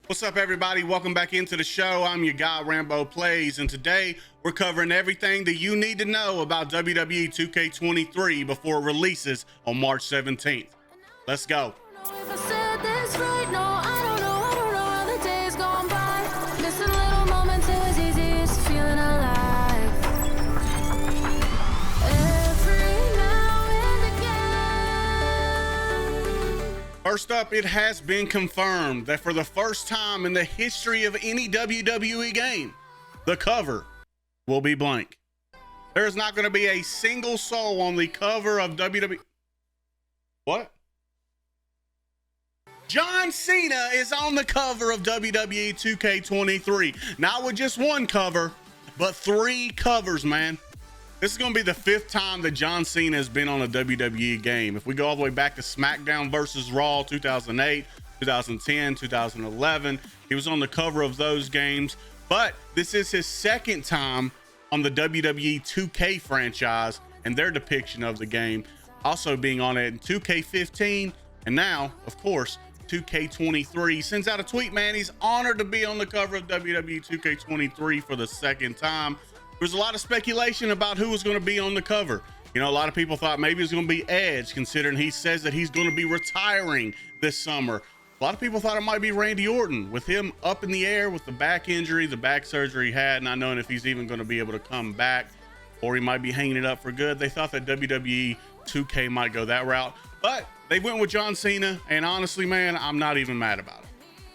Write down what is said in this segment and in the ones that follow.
What's up, everybody? Welcome back into the show. I'm your guy, Rambo Plays, and today we're covering everything that you need to know about WWE 2K23 before it releases on March 17th. Let's go. First up, it has been confirmed that for the first time in the history of any WWE game, the cover will be blank. There is not going to be a single soul on the cover of WWE. What? John Cena is on the cover of WWE 2K23. Not with just one cover, but 3 covers, man. This is going to be the 5th time that John Cena has been on a WWE game. If we go all the way back to SmackDown versus Raw 2008, 2010, 2011, he was on the cover of those games. But this is his 2nd time on the WWE 2K franchise and their depiction of the game, also being on it in 2K15. And now, of course, 2K23. He sends out a tweet, man. He's honored to be on the cover of WWE 2K23 for the 2nd time. There's a lot of speculation about who was going to be on the cover. You know, a lot of people thought maybe it was going to be Edge, considering he says that he's going to be retiring this summer. A lot of people thought it might be Randy Orton, with him up in the air with the back injury, the back surgery he had, not knowing if he's even going to be able to come back, or he might be hanging it up for good. They thought that WWE 2K might go that route, but they went with John Cena, and honestly, man, I'm not even mad about it.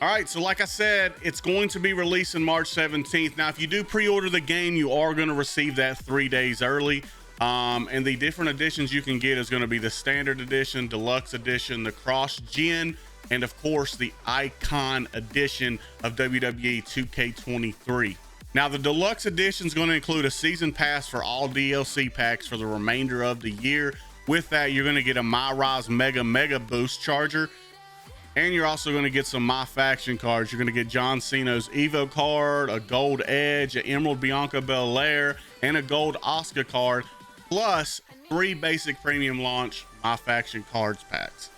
All right, so like I said, it's going to be released on March 17th. Now, if you do pre-order the game, you are going to receive that 3 days early. And the different editions you can get is going to be the Standard Edition, Deluxe Edition, the Cross-Gen, and of course, the Icon Edition of WWE 2K23. Now, the Deluxe Edition is going to include a Season Pass for all DLC packs for the remainder of the year. With that, you're going to get a My Rise Mega Boost Charger. And you're also going to get some My Faction cards. You're going to get John Cena's Evo card, a gold Edge, an Emerald Bianca Belair, and a gold Asuka card, plus 3 basic premium launch My Faction cards packs.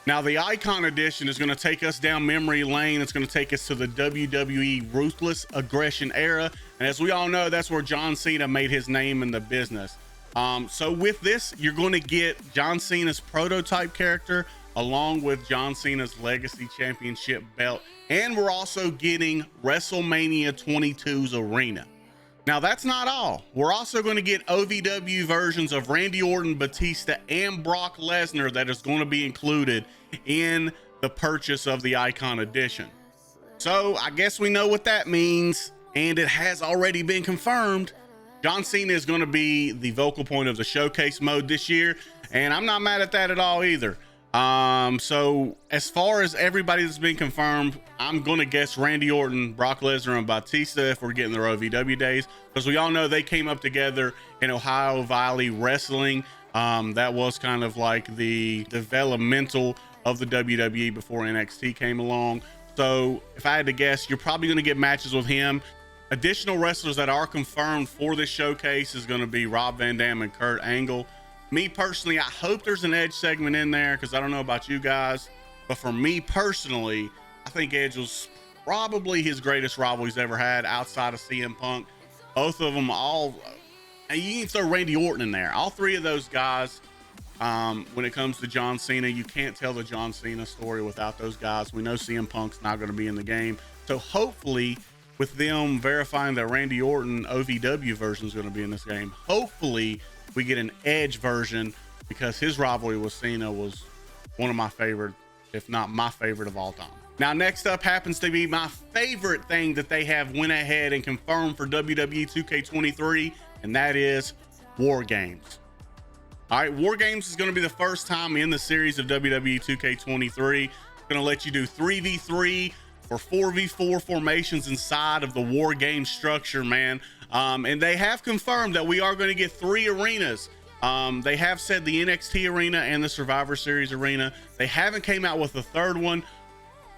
Now, the Icon Edition is going to take us down memory lane. It's going to take us to the WWE Ruthless Aggression era. And as we all know, that's where John Cena made his name in the business. So with this, you're going to get John Cena's prototype character, along with John Cena's Legacy Championship belt. And we're also getting WrestleMania 22's arena. Now, that's not all. We're also going to get OVW versions of Randy Orton, Batista, and Brock Lesnar that is going to be included in the purchase of the Icon Edition. So I guess we know what that means, and it has already been confirmed. John Cena is going to be the vocal point of the showcase mode this year, and I'm not mad at that at all either. So as far as everybody that's been confirmed, I'm going to guess Randy Orton, Brock Lesnar, and Batista if we're getting their OVW days, because we all know they came up together in Ohio Valley Wrestling. That was kind of like the developmental of the WWE before NXT came along. So if I had to guess, you're probably going to get matches with him. Additional wrestlers that are confirmed for this showcase is going to be Rob Van Dam and Kurt Angle. Me personally, I hope there's an Edge segment in there, because I don't know about you guys, but for me personally, I think Edge was probably his greatest rival he's ever had outside of CM Punk. Both of them, and you can throw Randy Orton in there. All 3 of those guys, when it comes to John Cena, you can't tell the John Cena story without those guys. We know CM Punk's not going to be in the game. So hopefully, with them verifying that Randy Orton OVW version is going to be in this game, hopefully we get an Edge version, because his rivalry with Cena was one of my favorite, if not my favorite of all time. Now, next up happens to be my favorite thing that they have went ahead and confirmed for WWE 2K23, and that is War Games. All right, War Games is going to be the first time in the series of WWE 2K23. It's going to let you do 3v3 or 4v4 formations inside of the War Game structure, man. And they have confirmed that we are going to get 3 arenas. They have said the NXT arena and the Survivor Series arena. They haven't came out with a 3rd one.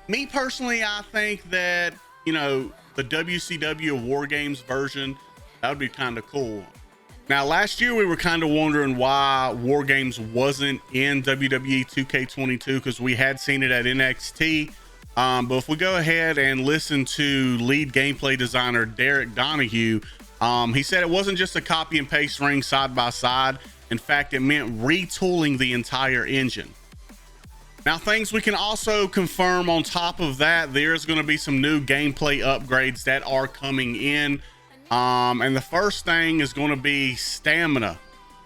Me personally, I think that, you know, the WCW War Games version, that would be kind of cool. Now, last year we were kind of wondering why War Games wasn't in WWE 2K22, because we had seen it at NXT. But if we go ahead and listen to lead gameplay designer Derek Donahue, he said it wasn't just a copy and paste ring side by side. In fact, it meant retooling the entire engine. Now, things we can also confirm on top of that, there's going to be some new gameplay upgrades that are coming in. And the first thing is going to be stamina.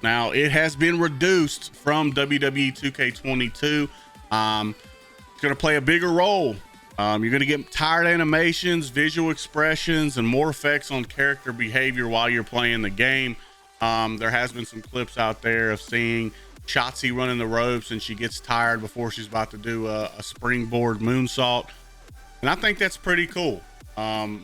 Now, it has been reduced from WWE 2K22. It's going to play a bigger role. You're going to get tired animations, visual expressions, and more effects on character behavior while you're playing the game. There has been some clips out there of seeing Shotzi running the ropes and she gets tired before she's about to do a springboard moonsault. And I think that's pretty cool.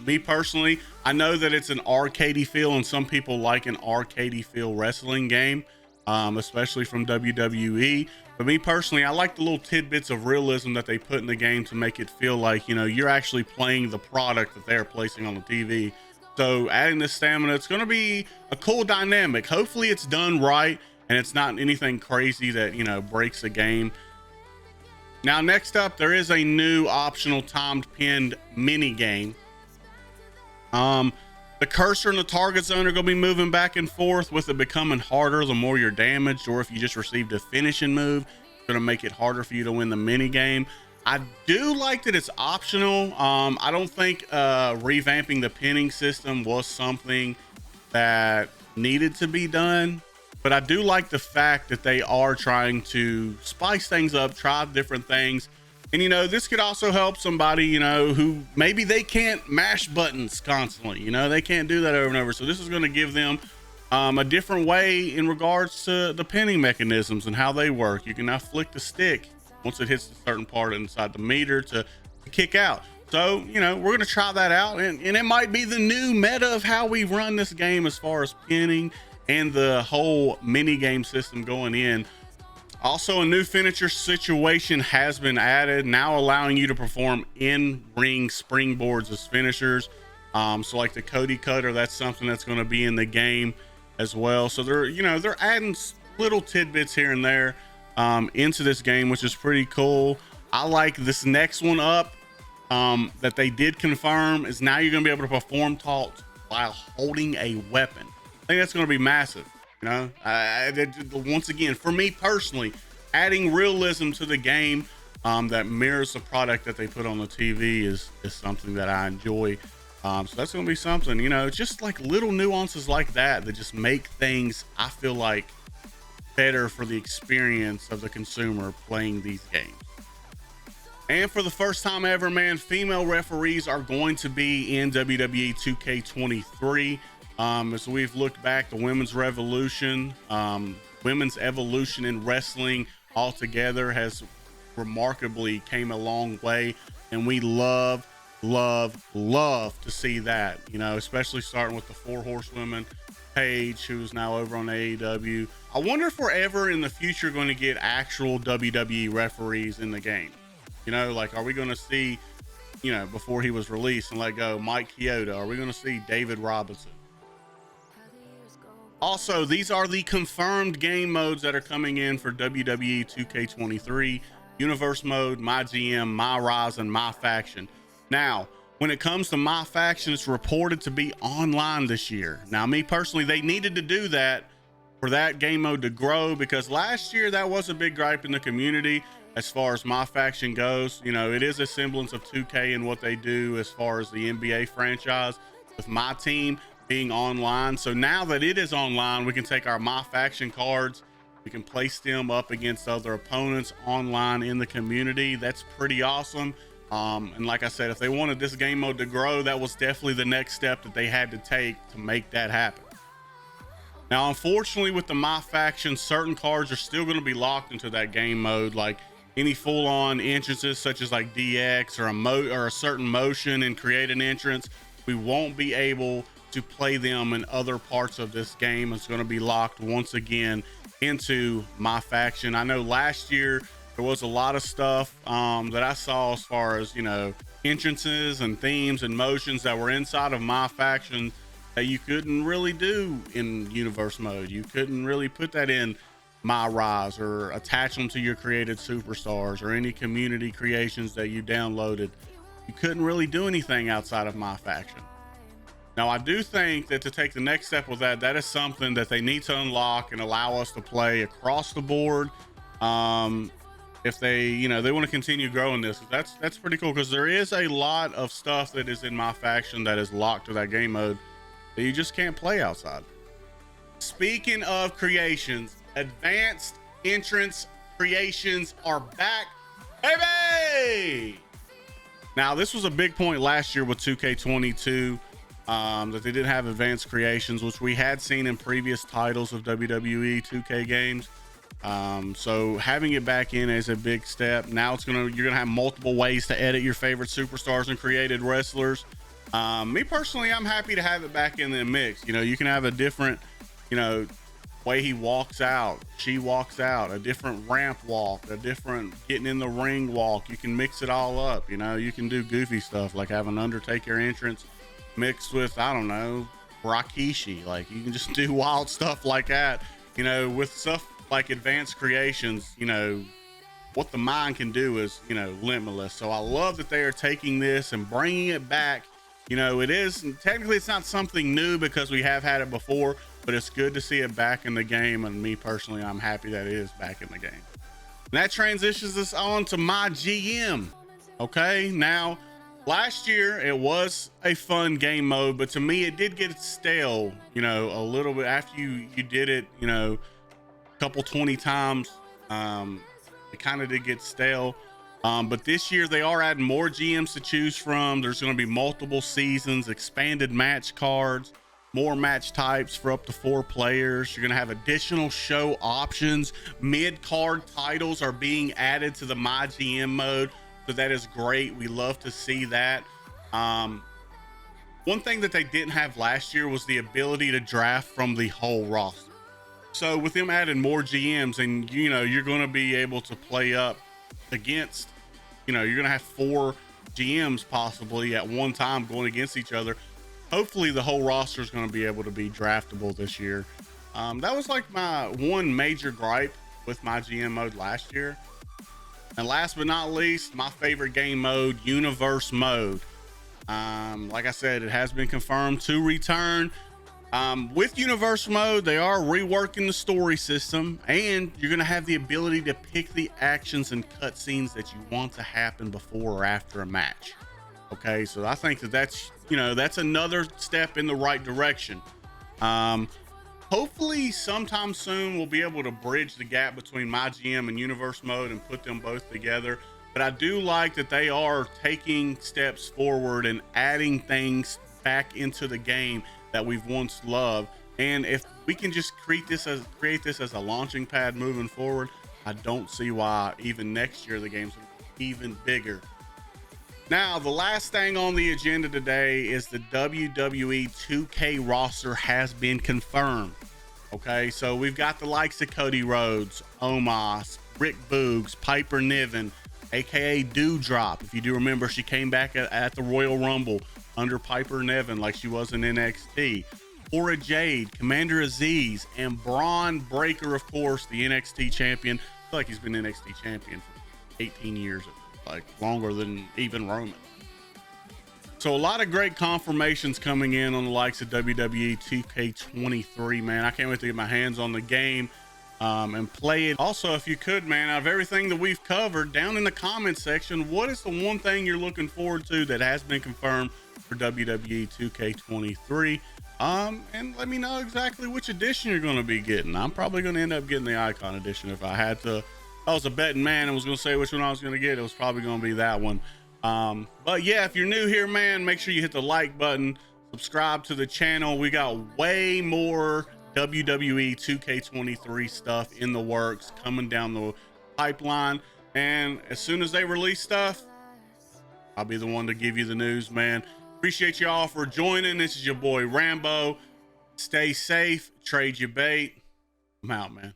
Me personally, I know that it's an arcadey feel and some people like an arcadey feel wrestling game, especially from WWE. But me personally, I like the little tidbits of realism that they put in the game to make it feel like, you know, you're actually playing the product that they're placing on the TV. So adding this stamina, it's going to be a cool dynamic. Hopefully it's done right and it's not anything crazy that, you know, breaks the game. Now, next up, there is a new optional timed pinned mini game. The cursor and the target zone are going to be moving back and forth, with it becoming harder the more you're damaged, or if you just received a finishing move, it's going to make it harder for you to win the mini game. I do like that it's optional. I don't think revamping the pinning system was something that needed to be done, but I do like the fact that they are trying to spice things up, try different things. And, you know, this could also help somebody, you know, who maybe they can't mash buttons constantly, you know, they can't do that over and over. So this is going to give them a different way in regards to the pinning mechanisms and how they work. You can now flick the stick once it hits a certain part inside the meter to kick out. So, you know, we're going to try that out, and it might be the new meta of how we run this game as far as pinning and the whole mini game system going in. Also, a new finisher situation has been added, now allowing you to perform in-ring springboards as finishers. So like the Cody Cutter, that's something that's going to be in the game as well. So they're adding little tidbits here and there into this game, which is pretty cool. I like this next one up that they did confirm is now you're going to be able to perform taunts while holding a weapon. I think that's going to be massive. You know, once again, for me personally, adding realism to the game that mirrors the product that they put on the TV is something that I enjoy. So that's going to be something, you know, just like little nuances like that just make things, I feel like, better for the experience of the consumer playing these games. And for the first time ever, man, female referees are going to be in WWE 2K23. As we've looked back, the women's revolution, women's evolution in wrestling altogether has remarkably came a long way, and we love to see that, you know, especially starting with the 4 horsewomen, Paige, who's now over on AEW. I wonder if we're ever in the future going to get actual WWE referees in the game. You know, like, are we going to see, you know, before he was released and let go, Mike Chioda? Are we going to see David Robinson? Also, these are the confirmed game modes that are coming in for WWE 2K23. Universe mode, My GM, My Rise, and My Faction. Now, when it comes to My Faction, it's reported to be online this year. Now, me personally, they needed to do that for that game mode to grow, because last year that was a big gripe in the community as far as My Faction goes. You know, it is a semblance of 2K and what they do as far as the NBA franchise with My Team being online. So now that it is online, we can take our My Faction cards, we can place them up against other opponents online in the community. That's pretty awesome. And like I said, if they wanted this game mode to grow, that was definitely the next step that they had to take to make that happen. Now, unfortunately, with the My Faction, certain cards are still going to be locked into that game mode, like any full-on entrances such as like DX or a certain motion and create an entrance. We won't be able to play them in other parts of this game. It's going to be locked once again into My Faction. I know last year there was a lot of stuff that I saw as far as, you know, entrances and themes and motions that were inside of My Faction that you couldn't really do in universe mode. You couldn't really put that in My Rise or attach them to your created superstars or any community creations that you downloaded. You couldn't really do anything outside of My Faction. Now, I do think that to take the next step with that, that is something that they need to unlock and allow us to play across the board. If they, you know, they want to continue growing this, that's pretty cool, because there is a lot of stuff that is in My Faction that is locked to that game mode that you just can't play outside. Speaking of creations, advanced entrance creations are back, baby. Now, this was a big point last year with 2K22, that they didn't have advanced creations, which we had seen in previous titles of WWE 2K games. So having it back in is a big step. Now you're gonna have multiple ways to edit your favorite superstars and created wrestlers. Me personally, I'm happy to have it back in the mix. You know, you can have a different, you know, way he walks out, she walks out, a different ramp walk, a different getting in the ring walk. You can mix it all up. You know, you can do goofy stuff like have an Undertaker entrance mixed with, I don't know, Rakishi. Like, you can just do wild stuff like that. You know, with stuff like advanced creations, you know, what the mind can do is, you know, limitless. So I love that they are taking this and bringing it back. You know, it is technically, it's not something new because we have had it before, but it's good to see it back in the game. And me personally, I'm happy that it is back in the game. And that transitions us on to my GM. Okay, now last year it was a fun game mode, but to me it did get stale, you know, a little bit after you did it, you know, couple 20 times. It kind of did get stale, but this year they are adding more GMs to choose from. There's going to be multiple seasons, expanded match cards, more match types for up to 4 players. You're going to have additional show options. Mid-card titles are being added to the My GM mode, so that is great. We love to see that. One thing that they didn't have last year was the ability to draft from the whole roster. So with them adding more GMs, and you know, you're going to be able to play up against, you know, you're going to have 4 GMs possibly at one time going against each other. Hopefully the whole roster is going to be able to be draftable this year. That was like my one major gripe with my GM mode last year. And last but not least, my favorite game mode, Universe mode. Like I said, it has been confirmed to return. With Universe mode, they are reworking the story system, and you're going to have the ability to pick the actions and cutscenes that you want to happen before or after a match. Okay, so I think that that's, you know, that's another step in the right direction. Hopefully sometime soon we'll be able to bridge the gap between My GM and Universe mode and put them both together. But I do like that they are taking steps forward and adding things back into the game that we've once loved. And if we can just create this as a launching pad moving forward, I don't see why even next year the game's even bigger. Now, the last thing on the agenda today is the WWE 2K roster has been confirmed. Okay, so we've got the likes of Cody Rhodes, Omos, Rick Boogs, Piper Niven, aka Dewdrop. If you do remember, she came back at the Royal Rumble under Piper Niven like she was in NXT. Cora Jade, Commander Aziz, and Braun Breaker, of course, the NXT champion. I feel like he's been NXT champion for 18 years, like longer than even Roman. So a lot of great confirmations coming in on the likes of WWE 2K23, man. I can't wait to get my hands on the game and play it. Also, if you could, man, out of everything that we've covered, down in the comment section, what is the one thing you're looking forward to that has been confirmed for WWE 2K23? And let me know exactly which edition you're going to be getting. I'm probably going to end up getting the Icon edition. If I had to, I was a betting man and was going to say which one I was going to get, it was probably going to be that one. But yeah, if you're new here, man, make sure you hit the like button, subscribe to the channel. We got way more WWE 2K23 stuff in the works coming down the pipeline. And as soon as they release stuff, I'll be the one to give you the news, man. Appreciate y'all for joining. This is your boy Rambo. Stay safe, trade your bait. I'm out, man.